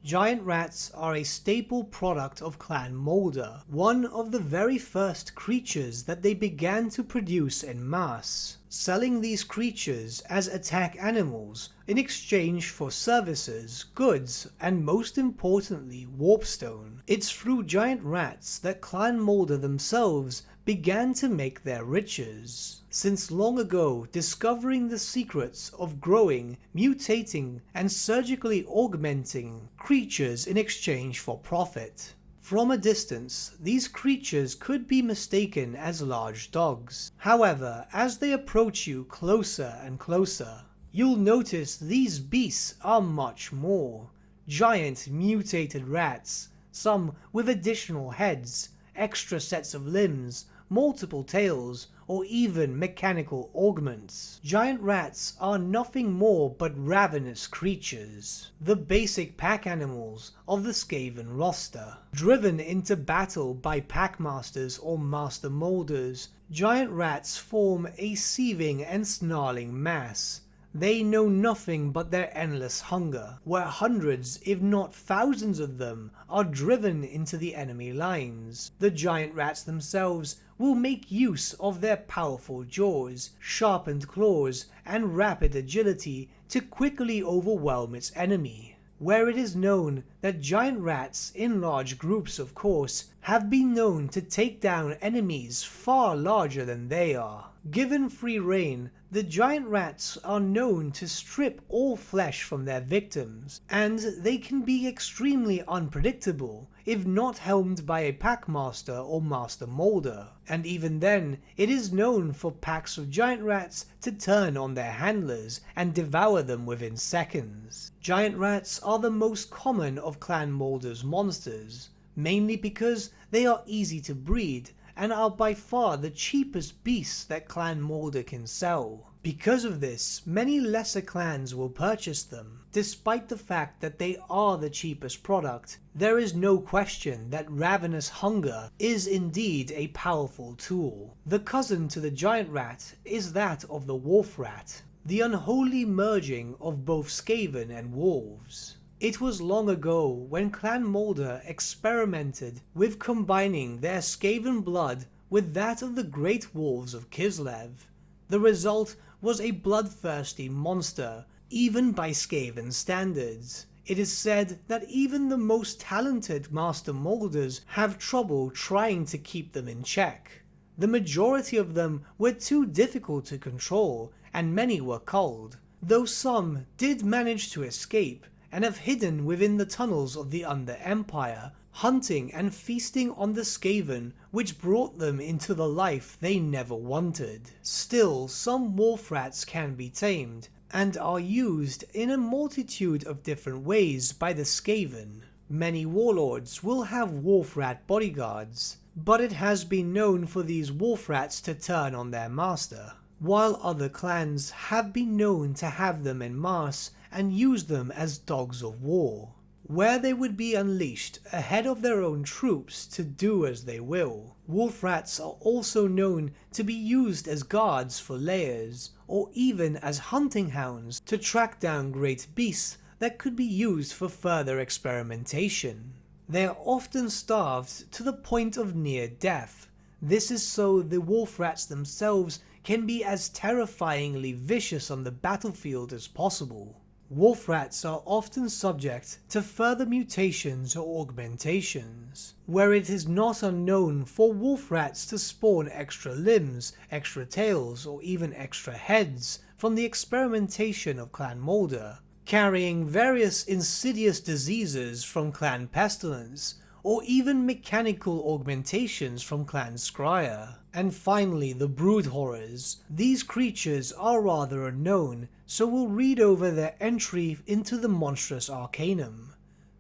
Giant rats are a staple product of Clan Moulder, one of the very first creatures that they began to produce en masse, selling these creatures as attack animals in exchange for services, goods, and most importantly warpstone. It's through giant rats that Clan Moulder themselves began to make their riches, since long ago discovering the secrets of growing, mutating, and surgically augmenting creatures in exchange for profit. From a distance, these creatures could be mistaken as large dogs. However, as they approach you closer and closer, you'll notice these beasts are much more. Giant mutated rats, some with additional heads, extra sets of limbs, multiple tails, or even mechanical augments. Giant rats are nothing more but ravenous creatures, the basic pack animals of the Skaven roster. Driven into battle by packmasters or master moulders, giant rats form a seething and snarling mass. They know nothing but their endless hunger, where hundreds if not thousands of them are driven into the enemy lines. The giant rats themselves will make use of their powerful jaws, sharpened claws, and rapid agility to quickly overwhelm its enemy. Where it is known that giant rats, in large groups of course, have been known to take down enemies far larger than they are. Given free rein, the giant rats are known to strip all flesh from their victims, and they can be extremely unpredictable if not helmed by a packmaster or master moulder, and even then it is known for packs of giant rats to turn on their handlers and devour them within seconds. Giant rats are the most common of Clan Moulder's monsters, mainly because they are easy to breed and are by far the cheapest beasts that Clan Moulder can sell. Because of this, many lesser clans will purchase them. Despite the fact that they are the cheapest product, there is no question that ravenous hunger is indeed a powerful tool. The cousin to the giant rat is that of the wolf rat, the unholy merging of both Skaven and wolves. It was long ago when Clan Moulder experimented with combining their Skaven blood with that of the great wolves of Kislev. The result was a bloodthirsty monster, even by Skaven standards. It is said that even the most talented master moulders have trouble trying to keep them in check. The majority of them were too difficult to control, and many were culled, though some did manage to escape and have hidden within the tunnels of the Under Empire, hunting and feasting on the Skaven which brought them into the life they never wanted. Still, some wolf rats can be tamed, and are used in a multitude of different ways by the Skaven. Many warlords will have wolf rat bodyguards, but it has been known for these wolf rats to turn on their master, while other clans have been known to have them en masse and use them as dogs of war, where they would be unleashed ahead of their own troops to do as they will. Wolf rats are also known to be used as guards for lairs, or even as hunting hounds to track down great beasts that could be used for further experimentation. They are often starved to the point of near death. This is so the wolf rats themselves can be as terrifyingly vicious on the battlefield as possible. Wolf rats are often subject to further mutations or augmentations, where it is not unknown for wolf rats to spawn extra limbs, extra tails, or even extra heads from the experimentation of Clan Moulder, carrying various insidious diseases from Clan Pestilence, or even mechanical augmentations from Clan Scryer. And finally, the brood horrors. These creatures are rather unknown, so we'll read over their entry into the monstrous arcanum.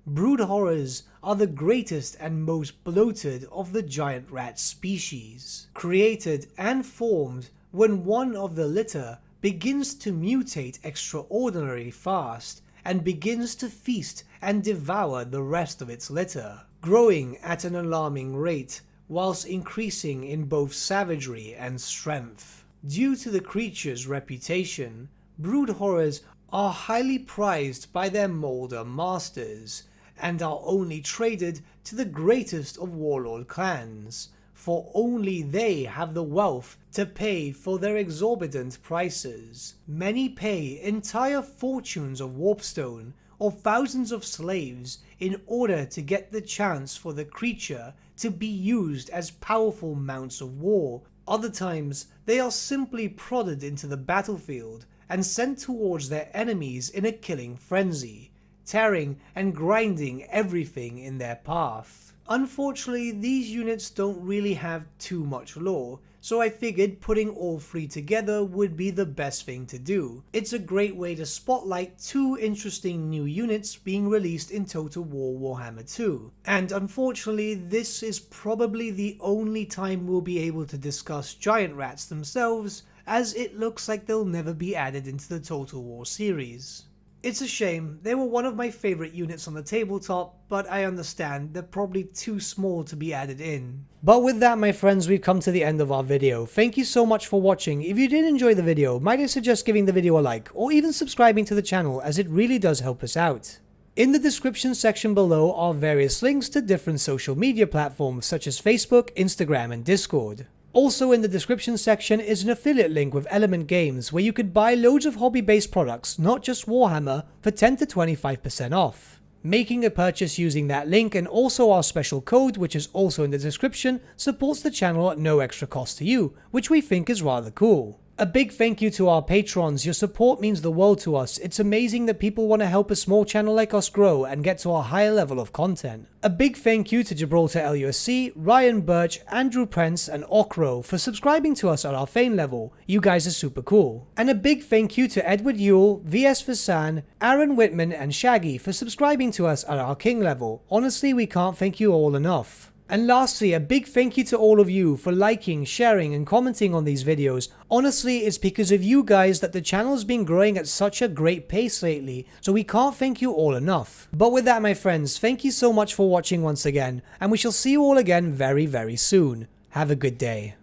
Brood horrors are the greatest and most bloated of the giant rat species, created and formed when one of the litter begins to mutate extraordinarily fast and begins to feast and devour the rest of its litter, growing at an alarming rate whilst increasing in both savagery and strength. Due to the creature's reputation, brood horrors are highly prized by their moulder masters, and are only traded to the greatest of warlord clans, for only they have the wealth to pay for their exorbitant prices. Many pay entire fortunes of warpstone or thousands of slaves in order to get the chance for the creature to be used as powerful mounts of war. Other times, they are simply prodded into the battlefield and sent towards their enemies in a killing frenzy, tearing and grinding everything in their path. Unfortunately, these units don't really have too much lore, so I figured putting all three together would be the best thing to do. It's a great way to spotlight two interesting new units being released in Total War Warhammer 2. And unfortunately, this is probably the only time we'll be able to discuss giant rats themselves, as it looks like they'll never be added into the Total War series. It's a shame, they were one of my favourite units on the tabletop, but I understand they're probably too small to be added in. But with that, my friends, we've come to the end of our video. Thank you so much for watching. If you did enjoy the video, might I suggest giving the video a like, or even subscribing to the channel, as it really does help us out. In the description section below are various links to different social media platforms such as Facebook, Instagram and Discord. Also in the description section is an affiliate link with Element Games where you could buy loads of hobby-based products, not just Warhammer, for 10 to 25% off. Making a purchase using that link and also our special code, which is also in the description, supports the channel at no extra cost to you, which we think is rather cool. A big thank you to our patrons. Your support means the world to us. It's amazing that people want to help a small channel like us grow and get to a higher level of content. A big thank you to Gibraltar LUSC, Ryan Bertsche, Andrew Prince and Okro for subscribing to us at our Fane level. You guys are super cool. And a big thank you to Edward Yule, VS Vasan, Aaron Whitman and Shaggy for subscribing to us at our King level. Honestly, we can't thank you all enough. And lastly, a big thank you to all of you for liking, sharing and commenting on these videos. Honestly, it's because of you guys that the channel's been growing at such a great pace lately, so we can't thank you all enough. But with that, my friends, thank you so much for watching once again, and we shall see you all again very, very soon. Have a good day.